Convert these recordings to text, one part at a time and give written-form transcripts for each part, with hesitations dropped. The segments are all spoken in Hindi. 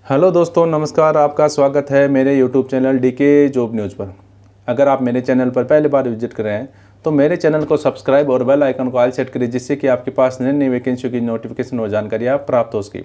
हेलो दोस्तों, नमस्कार। आपका स्वागत है मेरे YouTube channel DK job news पर। अगर आप मेरे चैनल पर पहली बार विजिट कर रहे हैं तो मेरे चैनल को सब्सक्राइब और बेल आइकन को ऑल सेट करिए, जिससे कि आपके पास नई नई वैकेंसियों की नोटिफिकेशन और जानकारियाँ प्राप्त हो सके।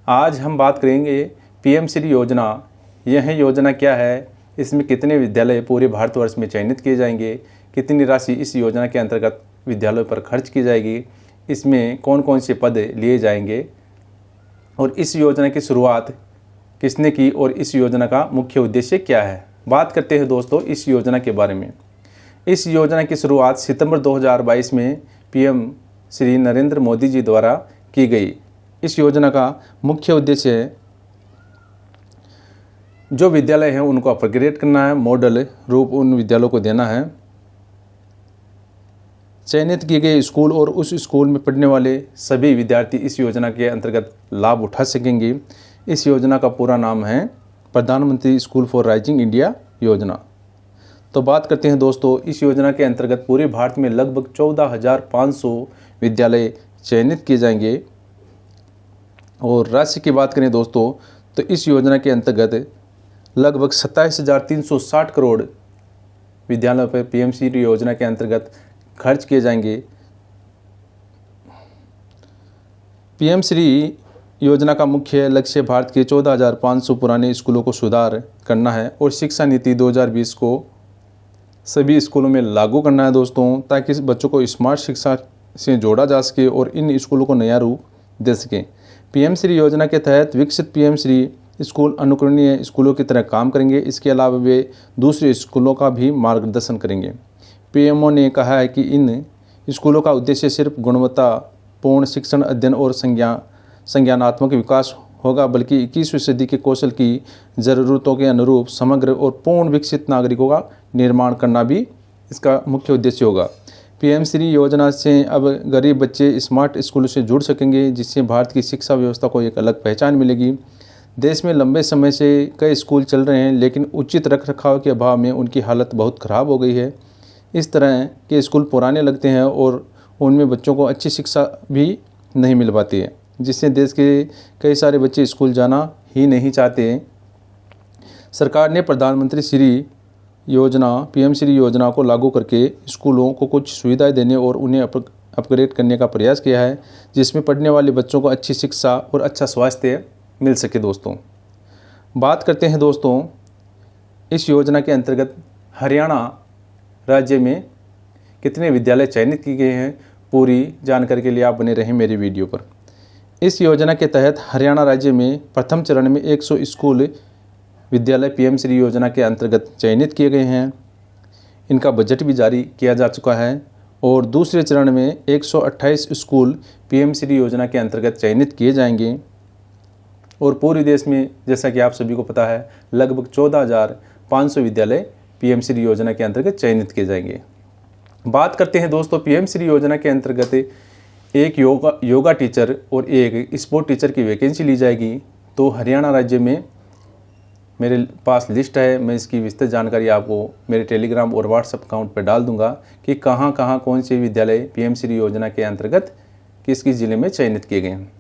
आज हम बात करेंगे पीएम श्री योजना। यह योजना क्या है, इसमें कितने विद्यालय पूरे भारतवर्ष में चयनित किए जाएंगे, कितनी राशि इस योजना के अंतर्गत विद्यालयों पर खर्च की जाएगी, इसमें कौन कौन से पद लिए जाएंगे और इस योजना की शुरुआत किसने की और इस योजना का मुख्य उद्देश्य क्या है। बात करते हैं दोस्तों इस योजना के बारे में। इस योजना की शुरुआत सितंबर 2022 में पीएम श्री नरेंद्र मोदी जी द्वारा की गई। इस योजना का मुख्य उद्देश्य है जो विद्यालय हैं उनको अपग्रेड करना है, मॉडल रूप उन विद्यालयों को देना है। चयनित किए गए स्कूल और उस स्कूल में पढ़ने वाले सभी विद्यार्थी इस योजना के अंतर्गत लाभ उठा सकेंगे। इस योजना का पूरा नाम है प्रधानमंत्री स्कूल फॉर राइजिंग इंडिया योजना। तो बात करते हैं दोस्तों, इस योजना के अंतर्गत पूरे भारत में लगभग 14,500 विद्यालय चयनित किए जाएंगे। और राशि की बात करें दोस्तों तो इस योजना के अंतर्गत लगभग 27,360 करोड़ विद्यालयों पर पीएम श्री योजना के अंतर्गत खर्च किए जाएंगे। पीएम श्री योजना का मुख्य लक्ष्य भारत के 14,500 पुराने स्कूलों को सुधार करना है और शिक्षा नीति 2020 को सभी स्कूलों में लागू करना है दोस्तों, ताकि बच्चों को स्मार्ट शिक्षा से जोड़ा जा सके और इन स्कूलों को नया रूप दे सके। पीएम श्री योजना के तहत विकसित पीएम श्री स्कूल अनुकरणीय स्कूलों की तरह काम करेंगे। इसके अलावा वे दूसरे स्कूलों का भी मार्गदर्शन करेंगे। पीएमओ ने कहा है कि इन स्कूलों का उद्देश्य सिर्फ गुणवत्तापूर्ण शिक्षण, अध्ययन और संज्ञानात्मक विकास होगा, बल्कि 21वीं सदी के कौशल की ज़रूरतों के अनुरूप समग्र और पूर्ण विकसित नागरिकों का निर्माण करना भी इसका मुख्य उद्देश्य होगा। पीएम श्री योजना से अब गरीब बच्चे स्मार्ट स्कूलों से जुड़ सकेंगे, जिससे भारत की शिक्षा व्यवस्था को एक अलग पहचान मिलेगी। देश में लंबे समय से कई स्कूल चल रहे हैं, लेकिन उचित रखरखाव के अभाव में उनकी हालत बहुत ख़राब हो गई है। इस तरह के स्कूल पुराने लगते हैं और उनमें बच्चों को अच्छी शिक्षा भी नहीं मिल पाती है, जिससे देश के कई सारे बच्चे स्कूल जाना ही नहीं चाहते। सरकार ने प्रधानमंत्री श्री योजना पीएम श्री योजना को लागू करके स्कूलों को कुछ सुविधाएं देने और उन्हें अपग्रेड करने का प्रयास किया है, जिसमें पढ़ने वाले बच्चों को अच्छी शिक्षा और अच्छा स्वास्थ्य मिल सके। दोस्तों बात करते हैं दोस्तों इस योजना के अंतर्गत हरियाणा राज्य में कितने विद्यालय चयनित किए गए हैं। पूरी जानकारी के लिए आप बने रहें मेरी वीडियो पर। इस योजना के तहत हरियाणा राज्य में प्रथम चरण में 100 स्कूल विद्यालय पीएम श्री योजना के अंतर्गत चयनित किए गए हैं। इनका बजट भी जारी किया जा चुका है और दूसरे चरण में 128 स्कूल पीएम श्री योजना के अंतर्गत चयनित किए जाएंगे। और पूरे देश में जैसा कि आप सभी को पता है लगभग 14,500 विद्यालय पीएम श्री योजना के अंतर्गत चयनित किए जाएंगे। बात करते हैं दोस्तों पीएम श्री योजना के अंतर्गत एक योगा टीचर और एक स्पोर्ट टीचर की वैकेंसी ली जाएगी। तो हरियाणा राज्य में मेरे पास लिस्ट है, मैं इसकी विस्तृत जानकारी आपको मेरे टेलीग्राम और व्हाट्सएप अकाउंट पर डाल दूंगा कि कहाँ कहाँ कौन से विद्यालय पीएम श्री योजना के अंतर्गत किस किस ज़िले में चयनित किए गए हैं।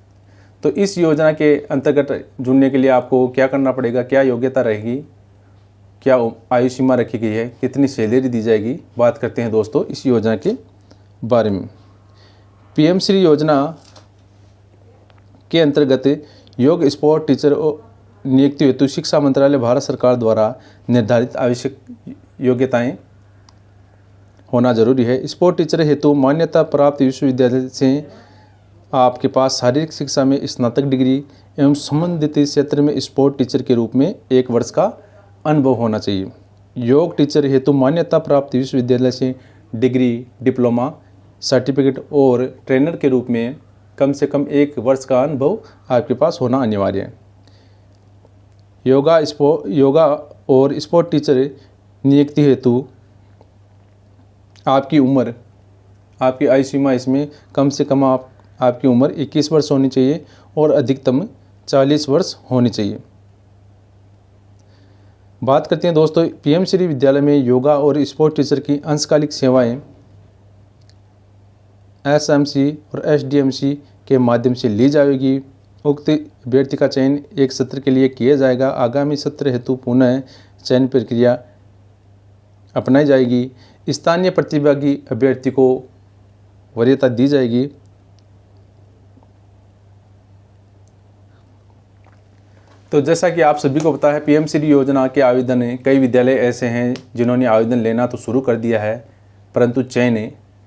तो इस योजना के अंतर्गत जुड़ने के लिए आपको क्या करना पड़ेगा, क्या योग्यता रहेगी, क्या आयु सीमा रखी गई है, कितनी सैलरी दी जाएगी। बात करते हैं दोस्तों इस योजना के बारे में। पीएम श्री योजना के अंतर्गत योग स्पोर्ट टीचर नियुक्ति हेतु शिक्षा मंत्रालय भारत सरकार द्वारा निर्धारित आवश्यक योग्यताएं होना जरूरी है। स्पोर्ट टीचर हेतु मान्यता प्राप्त विश्वविद्यालय से आपके पास शारीरिक शिक्षा में स्नातक डिग्री एवं संबंधित क्षेत्र में स्पोर्ट टीचर के रूप में 1 वर्ष का अनुभव होना चाहिए। योग टीचर हेतु मान्यता प्राप्त विश्वविद्यालय से डिग्री, डिप्लोमा, सर्टिफिकेट और ट्रेनर के रूप में कम से कम 1 वर्ष का अनुभव आपके पास होना अनिवार्य है। योगा और स्पोर्ट टीचर नियुक्ति हेतु आपकी उम्र, आपकी आयु सीमा इसमें कम से कम आपकी उम्र 21 वर्ष होनी चाहिए और अधिकतम 40 वर्ष होनी चाहिए। बात करते हैं दोस्तों पीएम श्री विद्यालय में योगा और स्पोर्ट टीचर की अंशकालिक सेवाएं एसएमसी और एसडीएमसी के माध्यम से ली जाएगी उक्त अभ्यर्थी का चयन एक सत्र के लिए किया जाएगा। आगामी सत्र हेतु पुनः चयन प्रक्रिया अपनाई जाएगी। स्थानीय प्रतिभागी अभ्यर्थी को वरीयता दी जाएगी। तो जैसा कि आप सभी को पता है, पीएमश्री योजना के आवेदन कई विद्यालय ऐसे हैं जिन्होंने आवेदन लेना तो शुरू कर दिया है, परंतु चयन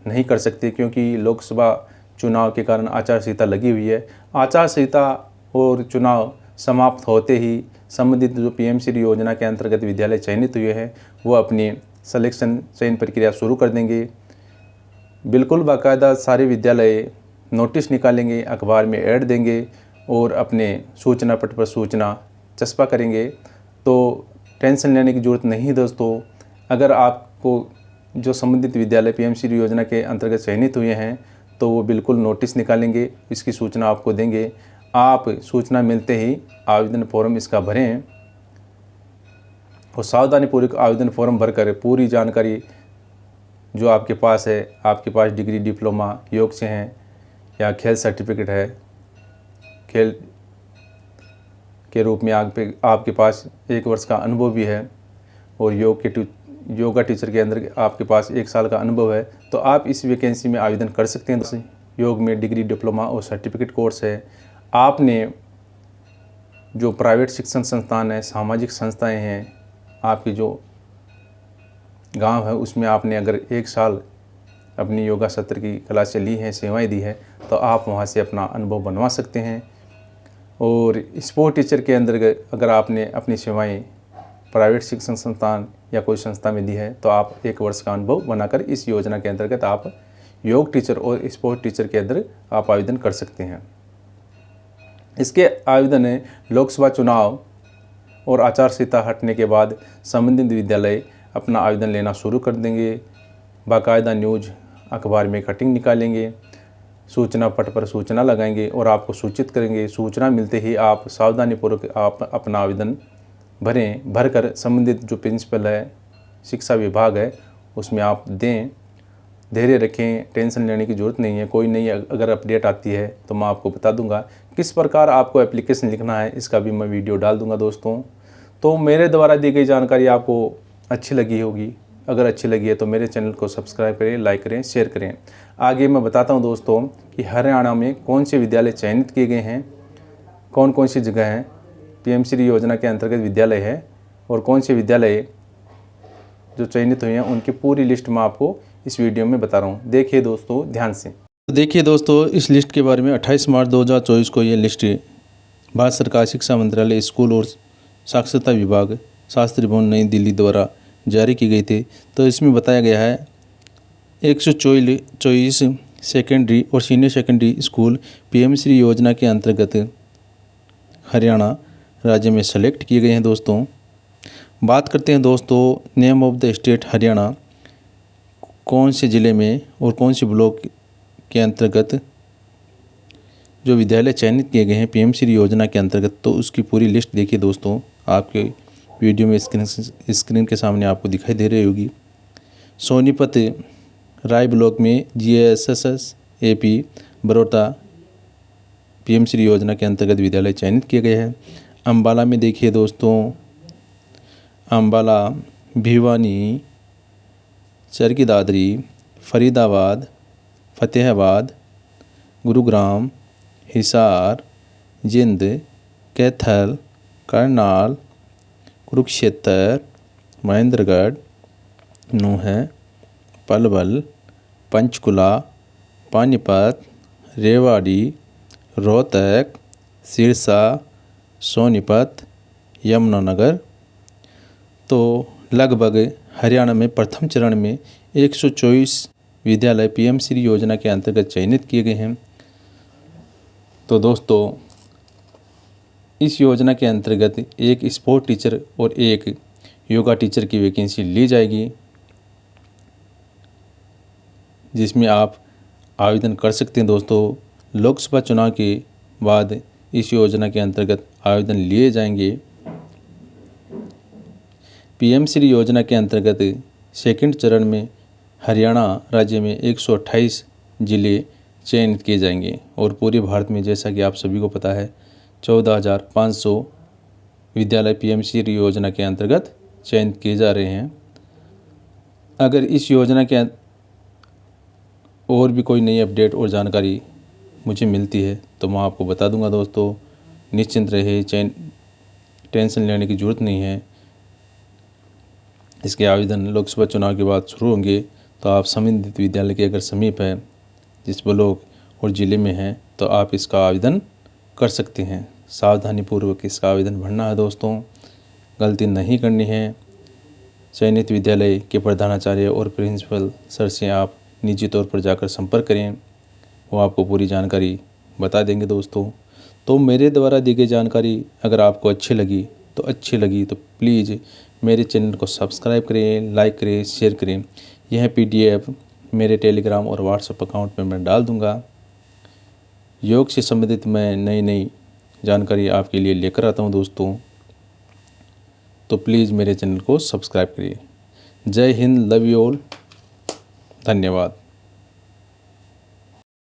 नहीं कर सकते क्योंकि लोकसभा चुनाव के कारण आचार संहिता लगी हुई है। आचार संहिता और चुनाव समाप्त होते ही संबंधित जो पीएमश्री योजना के अंतर्गत विद्यालय चयनित हुए हैं वो अपनी सिलेक्शन चयन प्रक्रिया शुरू कर देंगे। बिल्कुल बाकायदा सारे विद्यालय नोटिस निकालेंगे, अखबार में ऐड देंगे और अपने सूचना पट पर सूचना चस्पा करेंगे। तो टेंशन लेने की ज़रूरत नहीं दोस्तों। अगर आपको जो संबंधित विद्यालय पीएमश्री योजना के अंतर्गत चयनित हुए हैं तो वो बिल्कुल नोटिस निकालेंगे, इसकी सूचना आपको देंगे। आप सूचना मिलते ही आवेदन फॉर्म इसका भरें और सावधानीपूर्वक आवेदन फॉर्म भरकर पूरी जानकारी जो आपके पास है, आपके पास डिग्री डिप्लोमा योग से हैं या खेल सर्टिफिकेट है, खेल के रूप में आपके पास 1 वर्ष का अनुभव भी है और योगा टीचर के अंदर आपके पास 1 साल का अनुभव है, तो आप इस वैकेंसी में आवेदन कर सकते हैं। योग में डिग्री डिप्लोमा और सर्टिफिकेट कोर्स है। आपने जो प्राइवेट शिक्षण संस्थान है, सामाजिक संस्थाएं हैं, आपकी जो गांव है उसमें आपने अगर 1 साल अपनी योगा सत्र की क्लासें ली हैं, सेवाएं दी हैं, तो आप वहां से अपना अनुभव बनवा सकते हैं। और स्पोर्ट टीचर के अंदर अगर आपने अपनी सेवाएं प्राइवेट शिक्षण संस्थान या कोई संस्था में दी है तो आप 1 वर्ष का अनुभव बनाकर इस योजना के अंतर्गत आप योग टीचर और स्पोर्ट टीचर के अंदर आप आवेदन कर सकते हैं। इसके आवेदन लोकसभा चुनाव और आचार संहिता हटने के बाद संबंधित विद्यालय अपना आवेदन लेना शुरू कर देंगे। बाकायदा न्यूज़ अखबार में कटिंग निकालेंगे, सूचना पट पर सूचना लगाएंगे और आपको सूचित करेंगे। सूचना मिलते ही आप सावधानीपूर्वक आप अपना आवेदन भरकर संबंधित जो प्रिंसिपल है, शिक्षा विभाग है, उसमें आप दें। धैर्य रखें, टेंशन लेने की ज़रूरत नहीं है। कोई नई अगर अपडेट आती है तो मैं आपको बता दूंगा। किस प्रकार आपको एप्लीकेशन लिखना है इसका भी मैं वीडियो डाल दूंगा दोस्तों। तो मेरे द्वारा दी गई जानकारी आपको अच्छी लगी होगी। अगर अच्छी लगी है तो मेरे चैनल को सब्सक्राइब करें, लाइक करें, शेयर करें। आगे मैं बताता हूं दोस्तों कि हरियाणा में कौन से विद्यालय चयनित किए गए हैं, कौन कौन सी जगह हैं पीएमश्री योजना के अंतर्गत विद्यालय है और कौन से विद्यालय जो चयनित हुए हैं उनकी पूरी लिस्ट मैं आपको इस वीडियो में बता रहा हूँ। देखिए दोस्तों ध्यान से। देखिए दोस्तों, इस लिस्ट के बारे में 28 मार्च 2024 को ये लिस्ट भारत सरकार शिक्षा मंत्रालय स्कूल और साक्षरता विभाग शास्त्री भवन नई दिल्ली द्वारा जारी की गई थी। तो इसमें बताया गया है 124 सेकेंडरी और सीनियर सेकेंडरी स्कूल पीएमश्री योजना के अंतर्गत हरियाणा राज्य में सेलेक्ट किए गए हैं दोस्तों। बात करते हैं दोस्तों name of the state Haryana, कौन से ज़िले में और कौन से ब्लॉक के अंतर्गत जो विद्यालय चयनित किए गए हैं पीएमश्री योजना के अंतर्गत। तो उसकी पूरी लिस्ट देखिए दोस्तों, आपके वीडियो में स्क्रीन के सामने आपको दिखाई दे रही होगी। सोनीपत राय ब्लॉक में GSS AP बड़ौदा पीएमश्री योजना के अंतर्गत विद्यालय चयनित किए गए हैं। अम्बाला में देखिए दोस्तों, अम्बाला, भिवानी, चरखी दादरी, फरीदाबाद, फतेहाबाद, गुरुग्राम, हिसार, जिंद, कैथल, करनाल, कुरुक्षेत्र, महेंद्रगढ़, नूंह, पलवल, पंचकुला, पानीपत, रेवाड़ी, रोहतक, सिरसा, सोनीपत, यमुनानगर। तो लगभग हरियाणा में प्रथम चरण में 124 विद्यालय पीएमश्री योजना के अंतर्गत चयनित किए गए हैं। तो दोस्तों इस योजना के अंतर्गत एक स्पोर्ट टीचर और एक योगा टीचर की वैकेंसी ली जाएगी, जिसमें आप आवेदन कर सकते हैं दोस्तों। लोकसभा चुनाव के बाद इस योजना के अंतर्गत आवेदन लिए जाएंगे। पीएमश्री योजना के अंतर्गत सेकंड चरण में हरियाणा राज्य में 128 ज़िले चयनित किए जाएंगे और पूरे भारत में, जैसा कि आप सभी को पता है, 14,500 विद्यालय पीएमश्री योजना के अंतर्गत चयनित किए जा रहे हैं। अगर इस योजना के और भी कोई नई अपडेट और जानकारी मुझे मिलती है तो मैं आपको बता दूंगा दोस्तों। निश्चिंत रहे, टेंशन लेने की ज़रूरत नहीं है। इसके आवेदन लोकसभा चुनाव के बाद शुरू होंगे, तो आप संबंधित विद्यालय के अगर समीप है, जिस ब्लॉक और ज़िले में है, तो आप इसका आवेदन कर सकते हैं। सावधानीपूर्वक इसका आवेदन भरना है दोस्तों, गलती नहीं करनी है। चयनित विद्यालय के प्रधानाचार्य और प्रिंसिपल सर से आप निजी तौर पर जाकर संपर्क करें, वो आपको पूरी जानकारी बता देंगे दोस्तों। तो मेरे द्वारा दी गई जानकारी अगर आपको अच्छी लगी तो प्लीज़ मेरे चैनल को सब्सक्राइब करें, लाइक करें, शेयर करें। यह PDF मेरे टेलीग्राम और व्हाट्सएप अकाउंट में मैं डाल दूँगा। योग से संबंधित मैं नई जानकारी आपके लिए लेकर आता हूँ दोस्तों, तो प्लीज़ मेरे चैनल को सब्सक्राइब करिए। जय हिंद, लव यू ऑल, धन्यवाद।